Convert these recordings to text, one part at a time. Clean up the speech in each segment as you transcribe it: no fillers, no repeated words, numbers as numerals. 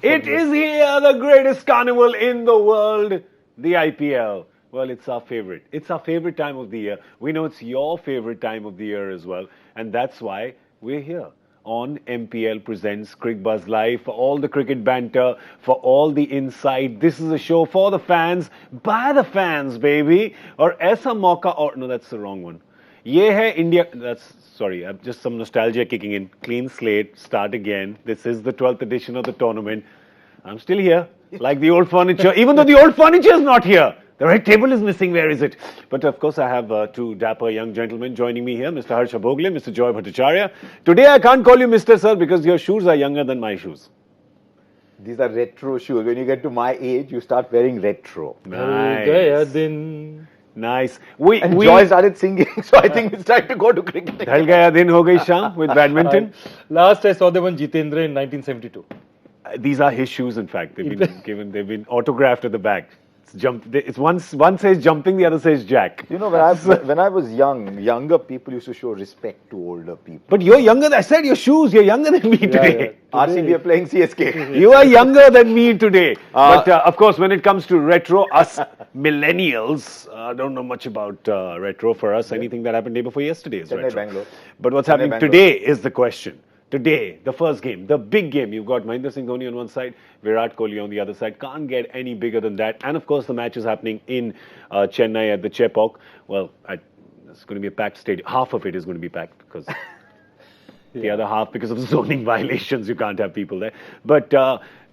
It is here, the greatest carnival in the world, the IPL. Well, it's our favorite. It's our favorite time of the year. We know it's your favorite time of the year as well. And that's why we're here on MPL Presents Cricbuzz Live for all the cricket banter, for all the insight. This is a show for the fans, by the fans, baby. Or aisa mauka, or no, that's the wrong one. Ye hai India. Sorry, just some nostalgia kicking in. Clean slate, start again. This is the 12th edition of the tournament. I'm still here, like the old furniture, even though the old furniture is not here. The red table is missing. Where is it? But of course, I have two dapper young gentlemen joining me here, Mr. Harsha Bhogle, Mr. Joy Bhattacharjya. Today, I can't call you Mr. Sir because your shoes are younger than my shoes. These are retro shoes. When you get to my age, you start wearing retro. Nice. Nice. Joy started singing, so I think it's time to go to cricket. Dhal gaya din ho gayi sham with badminton. Last I saw them on Jitendra in 1972. These are his shoes, in fact. They've been given. They've been autographed at the back. It's one says jumping, the other says Jack. You know, when I was young, younger people used to show respect to older people. But you're younger. I said your shoes. You're younger than me today. RCB are playing CSK. You are younger than me today. But of course, when it comes to retro, us millennials don't know much about retro. For us, anything that happened day before yesterday is Chennai, retro. Bangalore. But what's happening today is the question. Today, the first game, the big game. You've got Mahendra Singh Dhoni on one side, Virat Kohli on the other side. Can't get any bigger than that. And of course, the match is happening in Chennai at the Chepauk. Well, it's going to be a packed stadium. Half of it is going to be packed because the other half, because of zoning violations, you can't have people there. But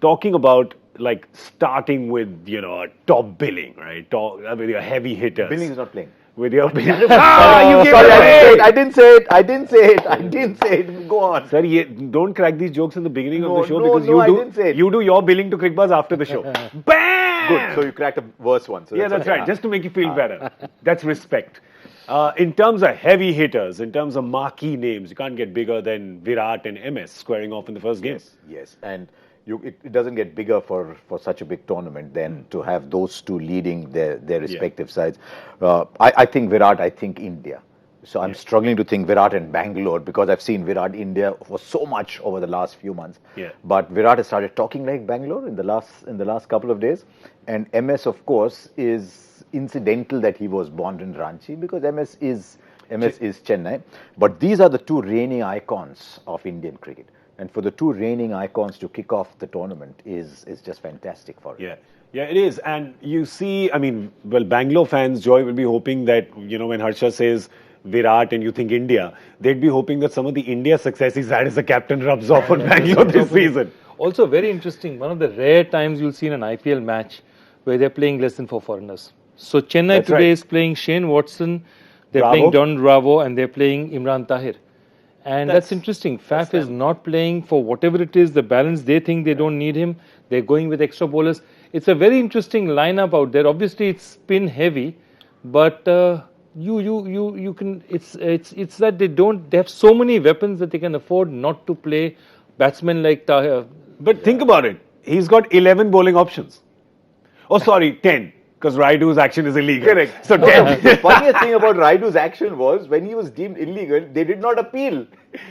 talking about like starting with, you know, top billing, right? With your heavy hitters. Billing is not playing. With your billing. I didn't say it. Go on. Sir, don't crack these jokes in the beginning of the show because I didn't say it. you do your billing to Cricbuzz after the show. Bam! Good. So you cracked a worse one. So That's right. Just to make you feel better. That's respect. In terms of heavy hitters, in terms of marquee names, you can't get bigger than Virat and MS squaring off in the first game. Yes. And it doesn't get bigger for such a big tournament than to have those two leading their respective sides. I think Virat, I think India. So I'm struggling to think Virat and Bangalore because I've seen Virat India for so much over the last few months. Yeah. But Virat has started talking like Bangalore in the last couple of days. And MS, of course, is incidental that he was born in Ranchi because MS is Chennai. But these are the two reigning icons of Indian cricket. And for the two reigning icons to kick off the tournament is just fantastic for it. Yeah, it is. And you see, I mean, well, Bangalore fans, Joy, will be hoping that, you know, when Harsha says Virat and you think India, they'd be hoping that some of the India success he's had as a captain rubs off on Bangalore this season. Also, very interesting, one of the rare times you'll see in an IPL match where they're playing less than 4 foreigners. So Chennai today is playing Shane Watson, they're playing Don Bravo, and they're playing Imran Tahir. And that's interesting. Faf is not playing for whatever it is, the balance. They think they don't need him. They're going with extra bowlers. It's a very interesting lineup out there. Obviously, it's spin heavy, but you can. It's that they have so many weapons that they can afford not to play batsmen like Tahir. But think about it. He's got 11 bowling options. Oh, sorry, 10. Because Raidu's action is illegal. Correct. So the funniest thing about Raidu's action was when he was deemed illegal, they did not appeal.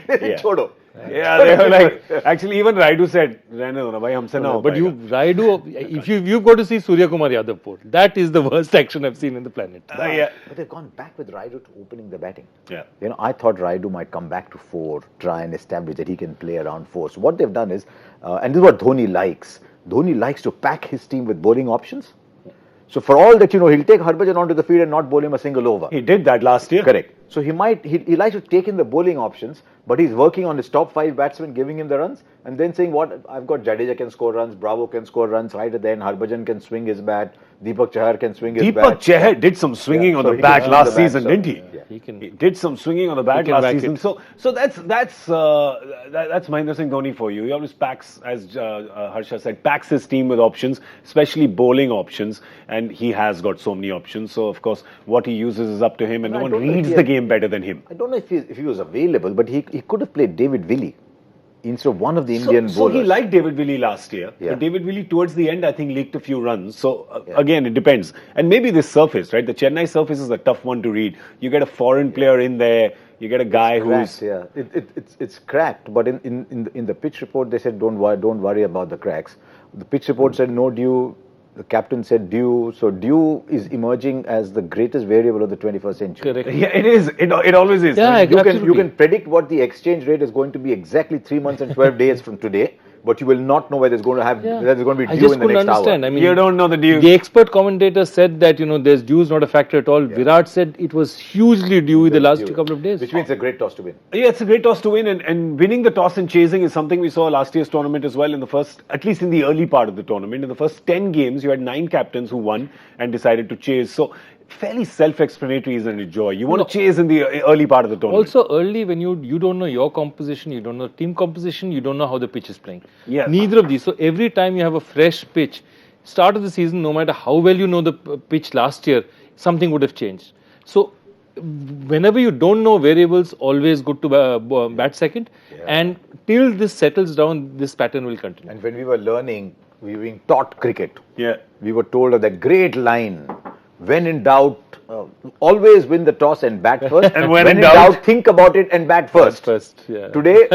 Chodo. Yeah, they were like, actually even Raidu said, but Raidu, if you've got to see Surya Kumar Yadav port, that is the worst action I've seen in the planet. But they've gone back with Raidu to opening the batting. Yeah. You know, I thought Raidu might come back to 4, try and establish that he can play around 4. So what they've done is, and this is what Dhoni likes. Dhoni likes to pack his team with bowling options. So for all that, you know, he'll take Harbhajan onto the field and not bowl him a single over. He did that last year. Correct. So he likes to take in the bowling options, but he's working on his top 5 batsmen, giving him the runs, and then saying, what, I've got Jadeja can score runs, Bravo can score runs, right at the end, Harbhajan can swing his bat, Deepak Chahar can swing his bat. Deepak Chahar did some swinging on the bat last season, didn't he? Yeah. He did some swinging on the bat last season. So that's Mahendra Singh Dhoni for you. He always packs, as Harsha said, packs his team with options, especially bowling options, and he has got so many options. So of course, what he uses is up to him, and no one reads the game better than him. I don't know if he was available, but he could have played David Willey. instead of one of the Indian bowlers. So he liked David Willey last year. Yeah. But David Willey towards the end, I think, leaked a few runs. So again, it depends. And maybe this surface, right? The Chennai surface is a tough one to read. You get a foreign player in there. You get a guy who's... Yeah, it's cracked. But in the pitch report, they said, don't worry about the cracks. The pitch report said no dew. The captain said dew. So dew is emerging as the greatest variable of the 21st century. Correct. Yeah, it is. It always is. Yeah, You can predict what the exchange rate is going to be exactly 3 months and 12 days from today, but you will not know whether it's going to be dew in the next hour. I mean, you don't know the dew. The expert commentator said that there's dew is not a factor at all. Virat said it was hugely dewy the last couple of days. Which means a great toss to win. Yeah, it's a great toss to win, and winning the toss and chasing is something we saw last year's tournament as well. In the first, at least in the early part of the tournament, in the first 10 games, you had 9 captains who won and decided to chase. So fairly self-explanatory, isn't it, Joy? You want to chase in the early part of the tournament. Also, early when you don't know your composition, you don't know team composition, you don't know how the pitch is playing. Yeah. Neither of these. So every time you have a fresh pitch, start of the season, no matter how well you know the pitch last year, something would have changed. So whenever you don't know variables, always good to bat second. Yeah. And till this settles down, this pattern will continue. And when we were learning, we were being taught cricket. Yeah. We were told of that great line. When in doubt, always win the toss and bat first. And when in doubt, think about it and bat first. Yeah. Today,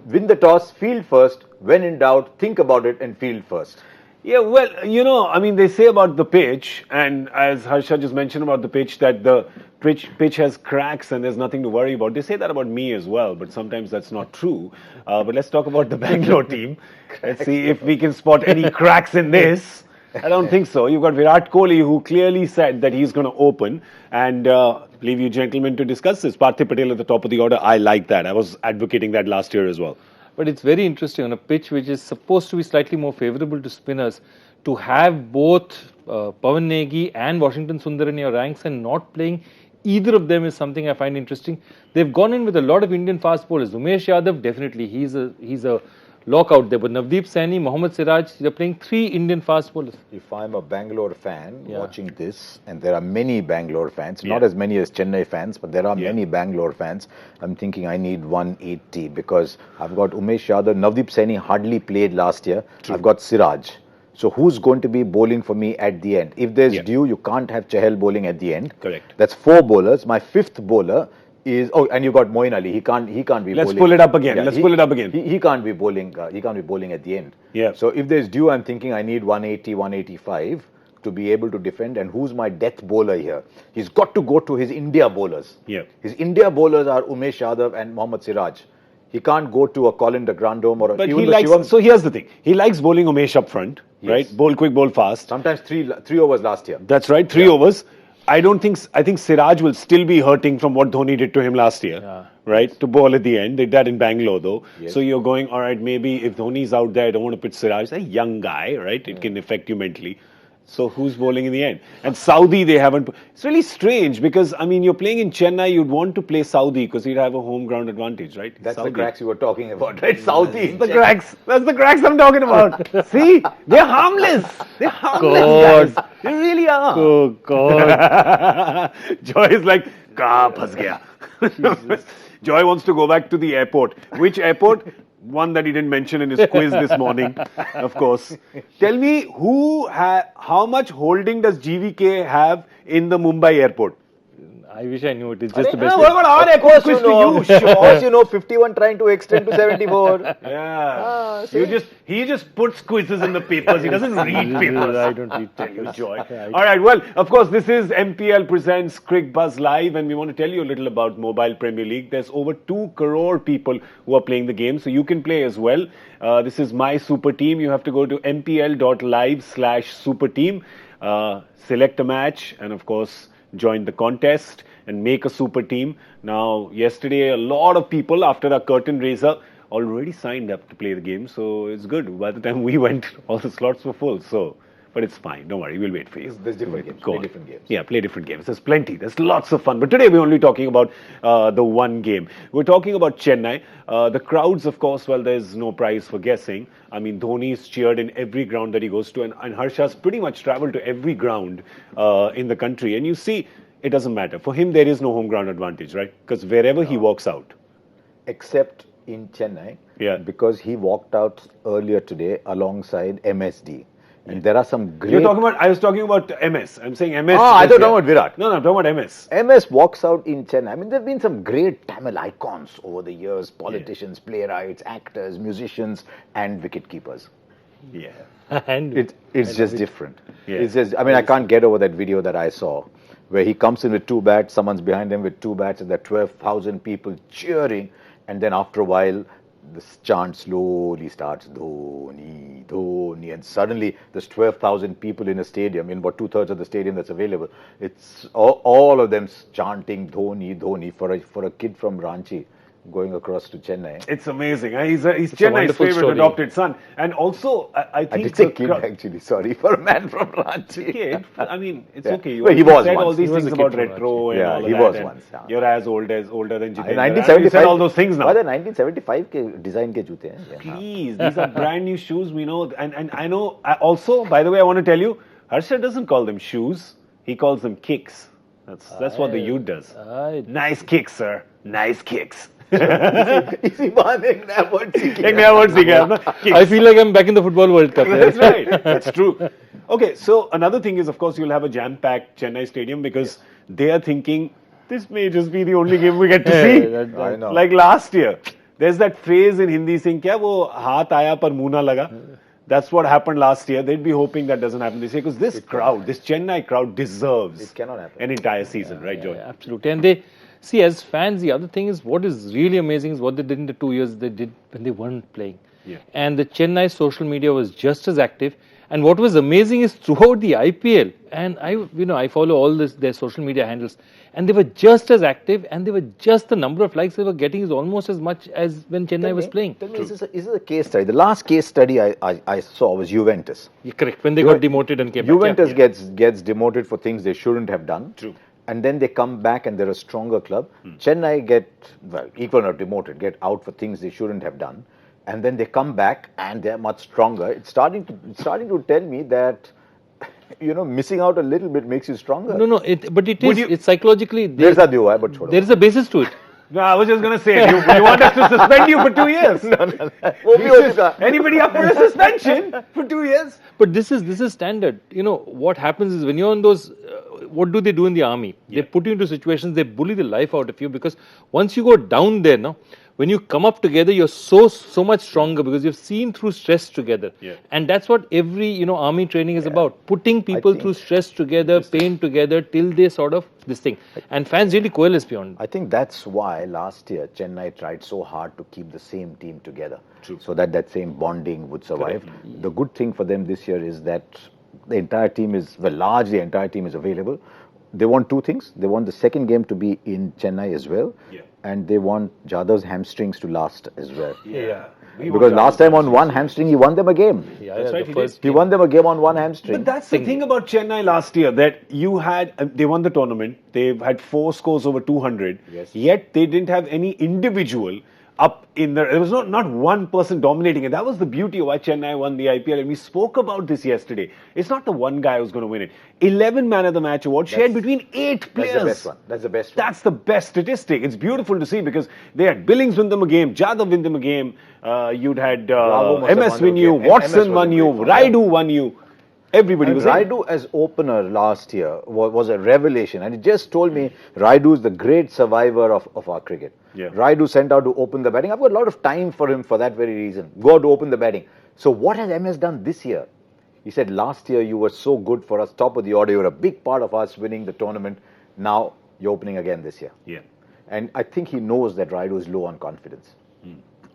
win the toss, field first. When in doubt, think about it and field first. Yeah, well, I mean, they say about the pitch, and as Harsha just mentioned about the pitch, that the pitch has cracks and there's nothing to worry about. They say that about me as well, but sometimes that's not true. But let's talk about the Bangalore team. Let's see if we can spot any cracks in this. I don't think so. You've got Virat Kohli, who clearly said that he's going to open, and leave you gentlemen to discuss this. Parthiv Patel at the top of the order. I like that. I was advocating that last year as well. But it's very interesting on a pitch which is supposed to be slightly more favourable to spinners, to have both Pawan Negi and Washington Sundar in your ranks and not playing either of them is something I find interesting. They've gone in with a lot of Indian fast bowlers. Umesh Yadav, definitely, he's a lockout there. But Navdeep Saini, Mohammad Siraj, they're playing 3 Indian fast bowlers. If I'm a Bangalore fan watching this, and there are many Bangalore fans, not as many as Chennai fans, but there are many Bangalore fans, I'm thinking I need 180 because I've got Umesh Yadav, Navdeep Saini hardly played last year. True. I've got Siraj. So who's going to be bowling for me at the end? If there's dew, you can't have Chahal bowling at the end. Correct. That's 4 bowlers. My 5th bowler is and you got Moeen Ali. He can't be bowling. Let's pull it up again. Yeah, Let's pull it up again. He can't be bowling. He can't be bowling at the end. Yeah. So if there's dew, I'm thinking I need 180, 185 to be able to defend. And who's my death bowler here? He's got to go to his India bowlers. Yeah. His India bowlers are Umesh Yadav and Mohammad Siraj. He can't go to a Colin de Grandhomme or but he likes. So here's the thing. He likes bowling Umesh up front, right? Bowl quick, bowl fast. Sometimes three overs last year. That's right, 3 overs. I think Siraj will still be hurting from what Dhoni did to him last year, right? To bowl at the end. Did that in Bangalore though. Yes. So you're going, all right, maybe if Dhoni's out there, I don't want to pitch Siraj. He's a young guy, right? It can affect you mentally. So who's bowling in the end? And Saudi, they haven't. It's really strange because, I mean, you're playing in Chennai, you'd want to play Saudi because you'd have a home ground advantage, right? That's Saudi. the cracks you were talking about, right? Saudi. That's the cracks. That's the cracks I'm talking about. See? They're harmless. They're harmless, guys. They really are. Oh, God. Joy is like, "Ka phas gaya." Joy wants to go back to the airport. Which airport? One that he didn't mention in his quiz this morning, of course. Tell me, how much holding does GVK have in the Mumbai airport? I wish I knew it. It's just the best. What about our airport quiz to you? Sure. 51 trying to extend to 74. Yeah. He just puts quizzes in the papers. He doesn't read papers. I don't read Tell you, Joy. Right. All right. Well, of course, this is MPL presents Cricbuzz Live, and we want to tell you a little about Mobile Premier League. There's over 2 crore people who are playing the game, so you can play as well. This is my super team. You have to go to mpl.live/superteam, select a match, and of course, join the contest and make a super team. Now, yesterday, a lot of people after our curtain raiser already signed up to play the game, so it's good. By the time we went, all the slots were full. So, but it's fine. Don't worry, we'll wait for you. There's different games. Play different games. Yeah, play different games. There's plenty. There's lots of fun. But today we're only talking about the one game. We're talking about Chennai. The crowds, of course, well, there's no prize for guessing. I mean, Dhoni's cheered in every ground that he goes to, and Harsha's pretty much traveled to every ground in the country. And you see, it doesn't matter. For him, there is no home ground advantage, right? Because wherever he walks out. Except in Chennai, Yeah. because he walked out earlier today alongside MSD. And there are some great... You're talking about, I was talking about MS. I'm saying MS. I thought you were talking about Virat. No, I'm talking about MS. MS walks out in Chennai. I mean, there have been some great Tamil icons over the years. Politicians, playwrights, actors, musicians, and wicket keepers. Yeah. And It's just different. Yeah. It's just, I mean, I can't get over that video that I saw where he comes in with 2 bats, someone's behind him with 2 bats, and there are 12,000 people cheering. And then after a while, the chant slowly starts, Dhoni, Dhoni, and suddenly there's 12,000 people in a stadium, in about 2/3 of the stadium that's available. It's all of them chanting Dhoni, Dhoni for a kid from Ranchi going across to Chennai. It's amazing. He's Chennai's favorite story. adopted son. And also, I I think... did say kid, actually, sorry, for a man from Ranchi. Kid, I mean, it's Yeah. okay. Well, he You was said all once. these He was things a kid about from retro and Yeah, all of he that. was and once, yeah. You're as older than Jitendra. In You 1975 said all those things now. Why the 1975 के design के जूते हैं? Yeah. Please, these are brand new shoes. We know, and I know. Also, by the way, I want to tell you, Harsha doesn't call them shoes. He calls them kicks. That's what the youth does. Nice kicks, sir. Nice kicks. इसी बहाने एक नया word सीख एक नया word सीखा है ना? Kicks. I feel like I'm back in the Football World Cup. That's right. That's true. Okay, so another thing is, of course, you'll have a jam-packed Chennai stadium because they are thinking this may just be the only game we get to see. I know. Like last year, there's that phrase in Hindi saying, "क्या वो हाथ आया पर मुंह ना लगा." That's what happened last year. They'd be hoping that doesn't happen this year because this crowd, this Chennai crowd, deserves It cannot happen. an entire season, right, Joy? Yeah, absolutely. And they see, as fans, the other thing is what is really amazing is what they did in the 2 years they did when they weren't playing. Yeah. And the Chennai social media was just as active. And what was amazing is throughout the IPL, and I follow all their social media handles, and they were just as active, and they were just the number of likes they were getting is almost as much as when Chennai was playing. Tell me, is this a case study? The last case study I saw was Juventus. Yeah, correct. When they got demoted and came Juventus back. gets demoted for things they shouldn't have done. True. And then they come back and they're a stronger club. Chennai equal or demoted, get out for things they shouldn't have done. And then they come back and they're much stronger. It's starting to tell me that, missing out a little bit makes you stronger. No, but it's psychologically. There's a dua, but छोड़ो. There is a basis to it. No, I was just going to say, you want us to suspend you for 2 years? वो भी हो चुका. Anybody up for a suspension for 2 years? But this is standard. What happens is when you're on those, what do they do in the army? They put you into situations, they bully the life out of you because once you go down there, when you come up together, you're so much stronger because you've seen through stress together. Yeah. And that's what every, army training is about. Putting people through stress together, pain together, till they sort of this thing. And fans really coalesce beyond. I think that's why last year Chennai tried so hard to keep the same team together. True. So that same bonding would survive. The good thing for them this year is that the entire team is, largely the entire team is available. They want 2 things. They want the second game to be in Chennai as well. Yeah. And they want Jadav's hamstrings to last as well. Yeah. Because last time on one hamstring, he won them a game. That's right, he first did. He won them a game on one hamstring. But that's the thing about Chennai last year, that you had, they won the tournament, they had 4 scores over 200, Yes. yet they didn't have any individual up in there was not one person dominating it. That was the beauty of why Chennai won the IPL, and we spoke about this yesterday. It's not the one guy who's going to win it. 11 Man of the Match award shared between 8 players. That's the best one. That's the best one. That's the best statistic. It's beautiful to see because they had Billings win them a game, Jadhav win them a game, you'd had Bravo must have MS won win the you, game. MS Watson was won a you, great one. Raidu won you. Everybody was in. Raidu as opener last year was a revelation, and it just told me Raidu is the great survivor of our cricket. Yeah. Raidu sent out to open the batting. I've got a lot of time for him for that very reason. Go out to open the batting. So what has MS done this year? He said, last year you were so good for us, top of the order, you were a big part of us winning the tournament. Now you're opening again this year. Yeah. And I think he knows that Raidu is low on confidence.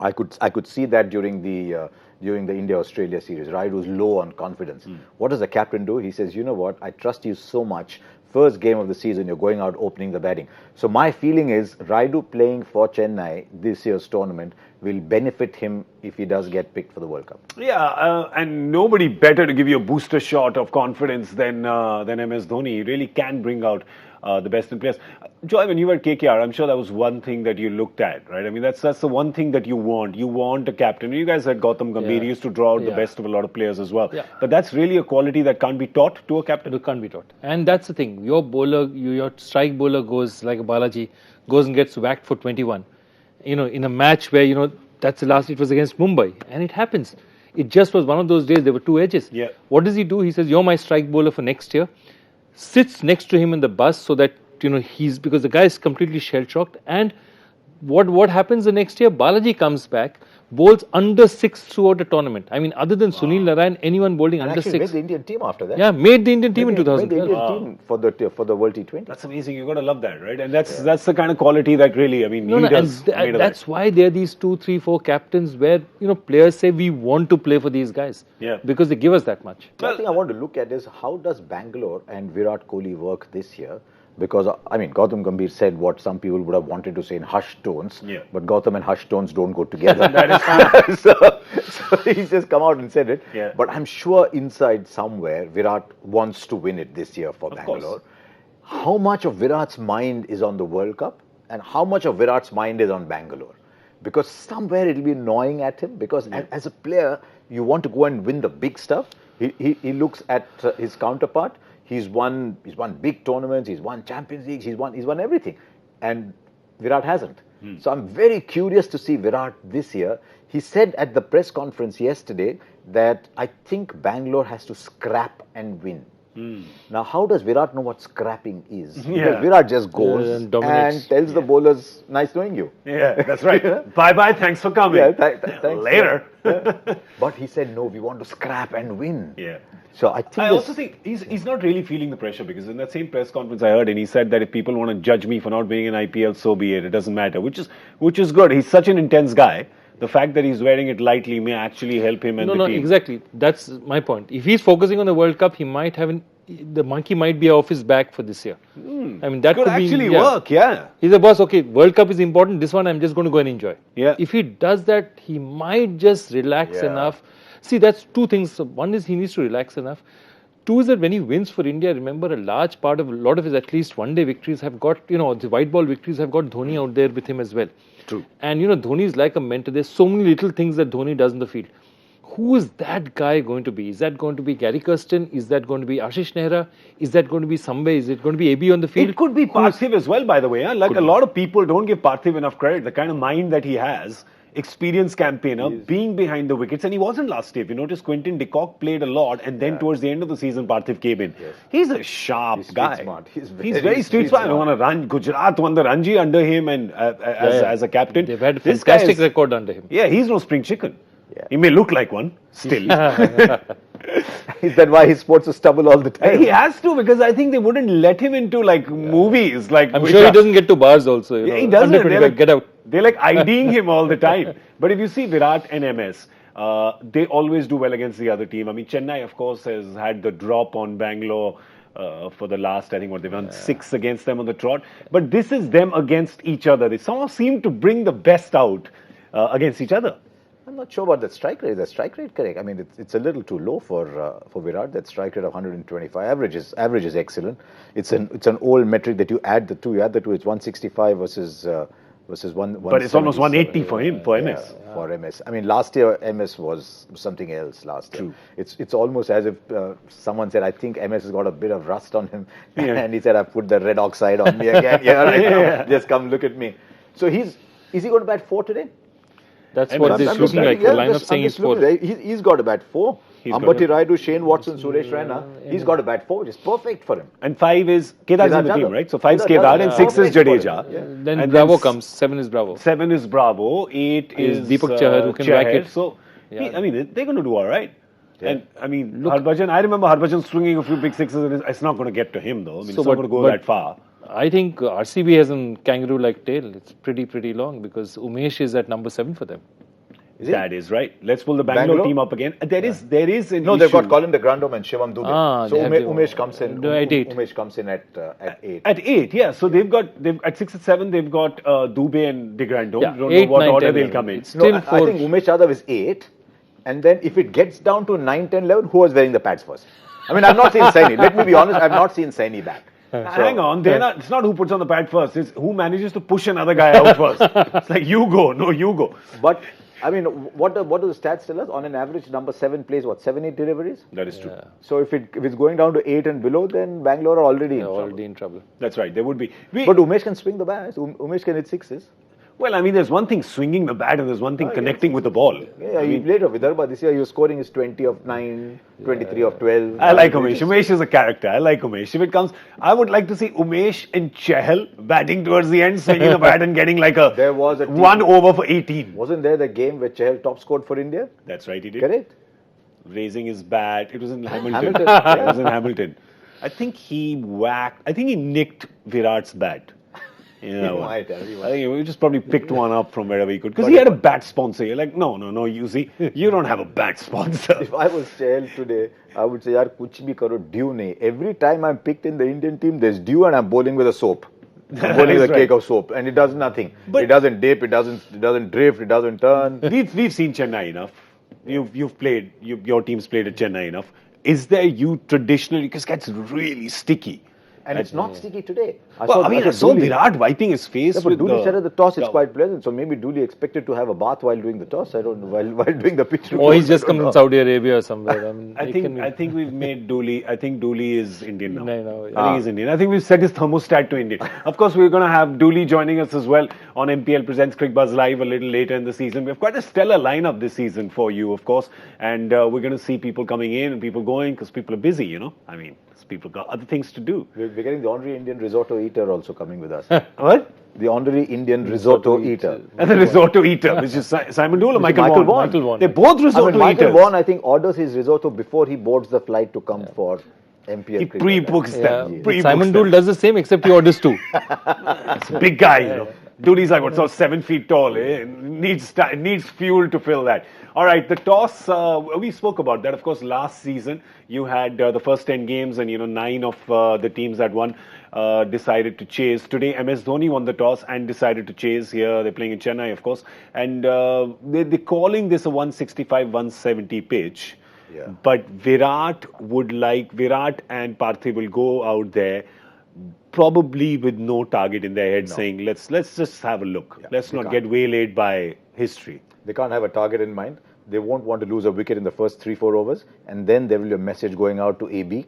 I could see that during the India-Australia series. Raidu is low on confidence. What does the captain do? He says, you know what, I trust you so much. First game of the season, you're going out opening the batting. So my feeling is Raidu playing for Chennai this year's tournament will benefit him if he does get picked for the World Cup. Yeah, and nobody better to give you a booster shot of confidence than MS Dhoni. He really can bring out the best in players. Joy, when you were at KKR, I'm sure that was one thing that you looked at, right? I mean, that's the one thing that you want. You want a captain. You guys had Gautam Gambhir. He used to draw out the best of a lot of players as well. Yeah. But that's really a quality that can't be taught to a captain. It can't be taught. And that's the thing. Your bowler, your strike bowler goes like a Balaji, goes and gets whacked for 21. In a match where, That's the last. It was against Mumbai, and it happens. It just was one of those days. There were two edges. Yeah. What does he do? He says, "You're my strike bowler for next year." Sits next to him in the bus so that he's because the guy is completely shell shocked. And what happens the next year? Balaji comes back, bowls under 6 throughout the tournament. I mean, other than Sunil Narayan, anyone bowling And under actually 6. made the Indian team after that. Yeah, made the Indian team in Made the 2012. Indian team for the World T20. That's amazing. You got to love that, right? And that's the kind of quality that really, I mean, No, leaders and made of that's that. why there are these 2, 3, 4 captains where players say we want to play for these guys. Yeah. Because they give us that much. One thing I want to look at is how does Bangalore and Virat Kohli work this year? Because, I mean, Gautam Gambhir said what some people would have wanted to say in hushed tones, Yeah. but Gautam and hushed tones don't go together. That is fine. so he's just come out and said it. Yeah. But I'm sure inside somewhere, Virat wants to win it this year for Of Bangalore. course. How much of Virat's mind is on the World Cup and how much of Virat's mind is on Bangalore? Because somewhere it'll be annoying at him because as a player, you want to go and win the big stuff. He looks at his counterpart. He's won big tournaments. He's won Champions Leagues. He's won everything, and Virat hasn't. So I'm very curious to see Virat this year. He said at the press conference yesterday that I think Bangalore has to scrap and win. Now, how does Virat know what scrapping is? Yeah. Because Virat just goes And dominates. and tells the bowlers, "Nice knowing you." Yeah, that's right. Bye-bye, thanks for coming. Yeah, thanks. Later. But he said, "No, we want to scrap and win." Yeah. So I think I also think he's not really feeling the pressure because in that same press conference I heard and he said that if people want to judge me for not being in IPL, so be it. It doesn't matter, which is good. He's such an intense guy. The fact that he's wearing it lightly may actually help him and the team. Exactly. That's my point. If he's focusing on the World Cup, he might have the monkey might be off his back for this year. I mean, that Could could actually be, work, yeah. He's a boss. Okay, World Cup is important. This one I'm just going to go and enjoy. Yeah. If he does that, he might just relax Yeah. enough. See, that's two things. One is he needs to relax enough. Two is that when he wins for India, remember a lot of his at least one-day victories have got, the white ball victories have got Dhoni out there with him as well. True. And Dhoni is like a mentor. There's so many little things that Dhoni does in the field. Who is that guy going to be? Is that going to be Gary Kirsten? Is that going to be Ashish Nehra? Is that going to be Sambe? Is it going to be AB on the field? It could be Parthiv as well, by the way. Huh? Like a lot of people don't give Parthiv enough credit. The kind of mind that he has, experienced campaigner, being behind the wickets, and he wasn't last year. If you notice, Quinton de Kock played a lot, and then towards the end of the season, Parthiv came in. Yes. He's a sharp He's street guy. smart. He's very very street street smart. smart. Gujarat won the Ranji under him, and as a captain, They've had a This guy fantastic is- record under him. Yeah, he's no spring chicken. Yeah. He may look like one still. Is that why he sports a stubble all the time? He has to because I think they wouldn't let him into like movies. Like I'm which sure are- he doesn't get to bars also. Yeah, he doesn't. Under 25, get out. They're like IDing him all the time. But if you see Virat and MS, they always do well against the other team. I mean, Chennai, of course, has had the drop on Bangalore for the last, I think, they've won 6 against them on the trot. But this is them against each other. They somehow seem to bring the best out against each other. I'm not sure about that strike rate. Is that strike rate correct? I mean, it's a little too low for Virat. That strike rate of 125. Average is excellent. It's an old metric that you add the two. You add the two. It's 165 versus one. But it's almost 180 for him, for MS. For MS. I mean, last year MS was something else. Last year, True. It's almost as if someone said, "I think MS has got a bit of rust on him," Yeah. and he said, "I've put the red oxide on me again. Yeah, right now. Just come look at me." So is he going to bat 4 today? That's I'm what just it's looking like. The lineup saying is 4. He's got to bat 4. He's got Ambati it. Rayudu, Shane Watson, Suresh Raina. He's got to bat 4, which is perfect for him. And 5 is Kedar's in the Kedar team, Jadhav. right? So 5 is Kedar Kedar Jadhav. and 6 is Perfect for him. Jadeja. Yeah. Then And Bravo then comes. 7 is Bravo. 7 is Bravo, 8 is Deepak Chahar, who can whack it. So, Yeah. I mean, they're going to do all right. Yeah. And I mean, Harbhajan, I remember Harbhajan swinging a few big sixes, and it's not going to get to him though. I mean, So, it's not going to go but- that far. I think RCB has a kangaroo-like tail. It's pretty long because Umesh is at number 7 for them. Is it? That is right. Let's pull the Bangalore team up again. There is an No, issue. they've got Colin de Grandhomme and Shivam Dubey. So they have Umesh comes in. at 8. Umesh comes in at 8. At 8, yeah. So they've at 6 and 7, they've got Dubey and De Grandhomme. Yeah, Don't 8, know what 9, order 10, they'll come in. it's- No, Still I 4. think Umesh Yadav is 8. And then if it gets down to 9, 10, 11, who was wearing the pads first? I mean, I've not seen Saini. Let me be honest, I've not seen Saini back. Hang on, it's not who puts on the pad first, it's who manages to push another guy out first. It's like, you go, no, you go. But, I mean, what do the stats tell us? On an average, number 7 plays, 7, 8 deliveries? That is true. Yeah. So if it's going down to 8 and below, then Bangalore are already in They're trouble. already in trouble. That's right, there would be. But Umesh can swing the bats. Umesh can hit 6s. Well, I mean, there's one thing swinging the bat and there's one thing connecting with the ball. Yeah, he played for Vidarbha this year. He was scoring his 20 of 9, 23 of 12. I like Umesh. Umesh is a character. I like Umesh. If it comes, I would like to see Umesh and Chahal batting towards the end, swinging the bat and getting like a There was a 1 over for 18. Wasn't there the game where Chahal top scored for India? That's right, he did. Correct? Raising his bat. It was in Hamilton. Hamilton. Yeah, it was in Hamilton. I think he nicked Virat's bat. Yeah, He well, might have, he I might. think he just probably picked one up from wherever he could. Because he had a bat sponsor. You're like, no, you see, you don't have a bat sponsor. If I was Chahal today, I would say, yaar, kuch bhi karo, dew nahi. Every time I'm picked in the Indian team, there's dew and I'm bowling with a soap. I'm bowling with a cake of soap. And it does nothing. But- it doesn't dip, it doesn't drift, it doesn't turn. We've seen Chennai enough. You've played, your team's played at Chennai enough. Is there you traditionally, because it gets really sticky. And it's not sticky today. I saw Dooley- Virat wiping his face Yeah, but with Dooley said at the toss it's the- quite pleasant. So maybe Dooley expected to have a bath while doing the toss. I don't know, while doing the pitch. Or he's report, just I come don't from know. Saudi Arabia or somewhere. I mean, I think we've made Dooley. I think Dooley is Indian now. No, I think he's Indian. I think we've set his thermostat to Indian. Of course, we're going to have Dooley joining us as well on MPL Presents Cricbuzz Live a little later in the season. We have quite a stellar lineup this season for you, of course, and we're going to see people coming in and people going because people are busy. You know, I mean, people got other things to do. We're getting the honorary Indian risotto eater also coming with us. What? The honorary Indian risotto eater. And the risotto eater, which is Simon Dool or Michael Vaughan? Michael Vaughan. They're both risotto I mean, Michael eaters. Vaughan, I think, orders his risotto before he boards the flight to come for MPL. He cricket. pre-books Yeah. them. Pre-books Simon them. Dool does the same, except he orders two. It's a big guy, you know. Dooley's like, what's all 7 feet tall? Needs fuel to fill that. All right, the toss, we spoke about that. Of course, last season, you had the first 10 games and, 9 of the teams that won decided to chase. Today, MS Dhoni won the toss and decided to chase here. They're playing in Chennai, of course. And they're calling this a 165-170 pitch. Yeah. But Virat and Parthiv will go out there probably with no target in their head saying, let's just have a look. Yeah, Let's they not can't. get waylaid by history. They can't have a target in mind. They won't want to lose a wicket in the first 3-4 overs. And then there will be a message going out to AB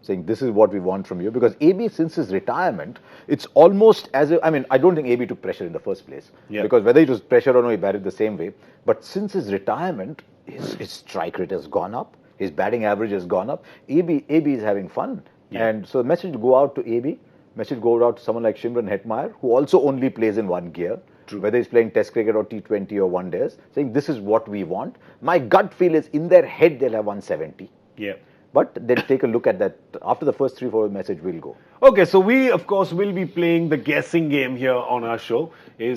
saying, this is what we want from you. Because AB, since his retirement, it's almost as if, I don't think AB took pressure in the first place. Yeah. Because whether it was pressure or no, he batted the same way. But since his retirement, his strike rate has gone up. His batting average has gone up. AB is having fun. Yeah. And so the message go out to AB, message go out to someone like Shimron Hetmeyer, who also only plays in one gear. True. Whether he's playing Test cricket or T20 or one days, saying this is what we want. My gut feel is in their head they'll have 170. Yeah. But they'll take a look at that. After the first 3-4 message will go. Okay, so we, of course, will be playing the guessing game here on our show. We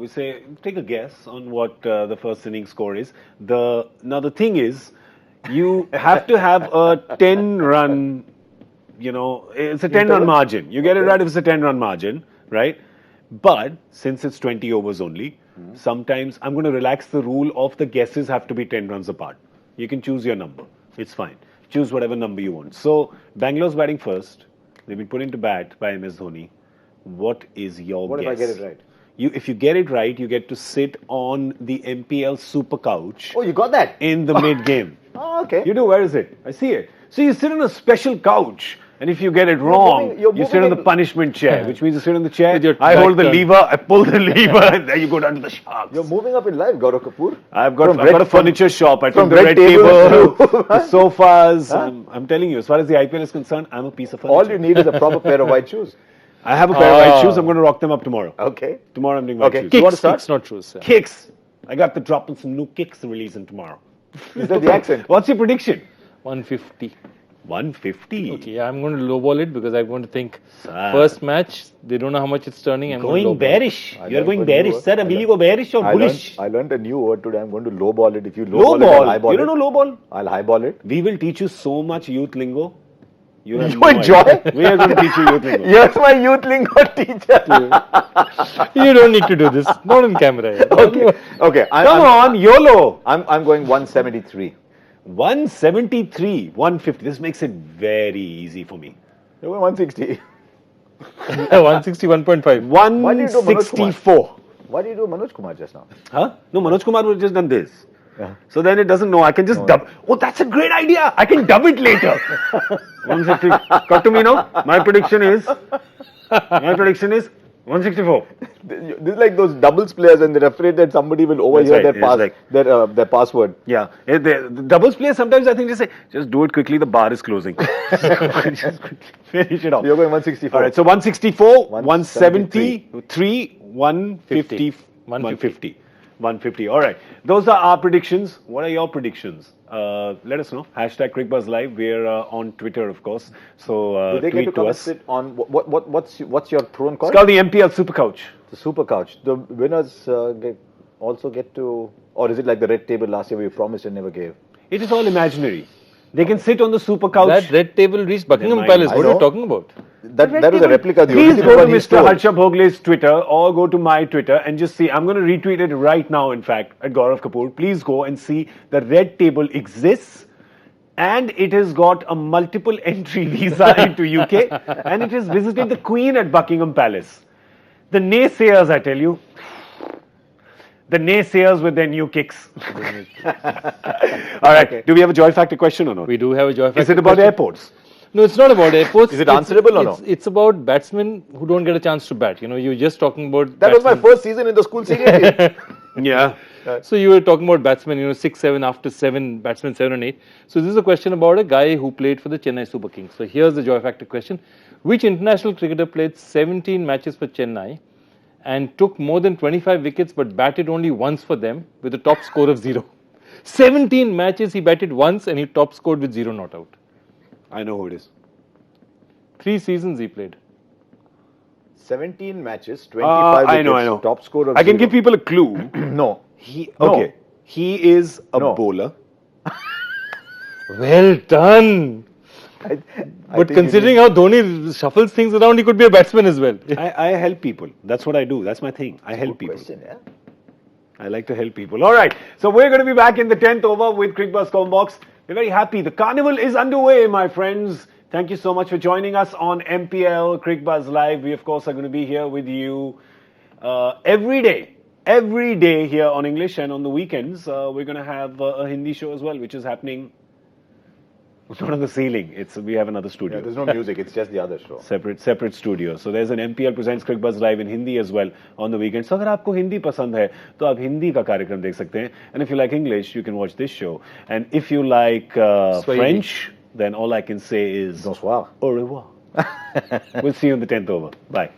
say, take a guess on what the first inning score is. Now, the thing is, you have to have a 10-run, it's a 10-run margin. You get it right if it's a 10-run margin, right? But since it's 20 overs only, sometimes I'm going to relax the rule of the guesses have to be 10 runs apart. You can choose your number. It's fine. Choose whatever number you want. So, Bangalore's batting first. They've been put into bat by MS Dhoni. What is your What guess? if I get it right? If you get it right, you get to sit on the MPL Super Couch Oh, you got that? in the mid-game. Oh, okay. You do? Where is it? I see it. So you sit on a special couch. And if you get it wrong, you're you sit on moving the punishment chair, which means you sit on the chair, With your I hold the back turned. lever, I pull the lever, and there you go down to the sharks. You're moving up in life, Gaurav Kapur. I've got a furniture shop. I took from the red red table table, to- the sofas. I'm telling you, as far as the IPL is concerned, I'm a piece of furniture. All you need is a proper pair of white shoes. I have a pair of white shoes. I'm going to rock them up tomorrow. Okay. Tomorrow I'm doing white Okay. shoes. You want to Kicks, start? kicks, not shoes. Yeah. Kicks. I got the drop and some new kicks releasing tomorrow. Is that the accent? What's your prediction? 150. 150. Okay, I'm going to lowball it because I'm going to think Sir. first match, they don't know how much it's turning. I'm Going going to lowball. bearish. I You're learned going a new bearish. word. Sir, I will you learned- go bearish or bullish? I learned a new word today. I'm going to lowball it. If you Low lowball it, ball. I'll highball You don't it. know low ball? I'll highball it. We will teach you so much youth lingo. You have You no enjoy? idea. We are going to teach you youth lingo. You're my youth lingo teacher. You don't need to do this. Not on camera. Okay. Come on, YOLO. I'm going 173. 173, 150. This makes it very easy for me. You're going 160. 161.5. Why did you do Manoj Kumar? 164. Why did you do Manoj Kumar just now? Huh? No, Manoj Kumar would have just done this. Yeah. So then it doesn't know. I can just dub. Oh, that's a great idea. I can dub it later. 150. Cut to me now. My prediction is 164. This is like those doubles players, and they're afraid that somebody will overhear That's right. their password. Yeah. The doubles players sometimes I think just say, just do it quickly, the bar is closing. Just quickly finish it off. You're going 164. All right, so 164, 173, 173, 150, 150. 150. All right. Those are our predictions. What are your predictions? Let us know. Hashtag Cricbuzz Live. We're on Twitter, of course. So Do they get tweet to to come and us. sit on what's your throne called? It's called the MPL Super Couch. The Super Couch. The winners also get to, or is it like the red table last year where you promised and never gave? It is all imaginary. They can sit on the Super Couch. That red table reached Buckingham Mind. Palace. I What are know. you talking about? That was a replica. The Please original go to one he Mr. stole. Harsha Bhogle's Twitter or go to my Twitter and just see. I'm going to retweet it right now, in fact, at Gaurav Kapur. Please go and see the red table exists and it has got a multiple entry visa into UK and it has visited the Queen at Buckingham Palace. The naysayers, I tell you. The naysayers with their new kicks. All right. Okay. Do we have a joy factor question or not? We do have a joy factor. Is it about question. airports? No, it's not about airports. Is it answerable or no? It's about batsmen who don't get a chance to bat. You know, you're just talking about That was my batsmen. first season in the school senior team. Yeah. So you were talking about batsmen, 6, 7, after 7, batsmen 7 and 8. So this is a question about a guy who played for the Chennai Super Kings. So here's the joy factor question. Which international cricketer played 17 matches for Chennai and took more than 25 wickets but batted only once for them with a top score of 0? 17 matches he batted once and he top scored with 0 not out. I know who it is. 3 seasons he played. 17 matches, 25 wickets, I know. top score of I can 0. give people a clue. No. Okay. He is a No. bowler. Well done. I But think considering how Dhoni shuffles things around, he could be a batsman as well. I help people. That's what I do. That's my thing. I help Good people. question, yeah? I like to help people. All right. So we're going to be back in the 10th over with Cricbuzz Combox. We're very happy. The carnival is underway, my friends. Thank you so much for joining us on MPL Cricbuzz Live. We, of course, are going to be here with you every day here on English, and on the weekends we're going to have a Hindi show as well, which is happening not on the ceiling. We have another studio. Yeah, there's no music, it's just the other show. Separate studio. So there's an MPL presents Cricbuzz Live in Hindi as well on the weekend. So अगर आपको हिंदी पसंद है तो आप हिंदी का कार्यक्रम देख सकते हैं. And if you like English, you can watch this show. And if you like French, then all I can say is Bonsoir. au revoir. We'll see you in the 10th over. Bye.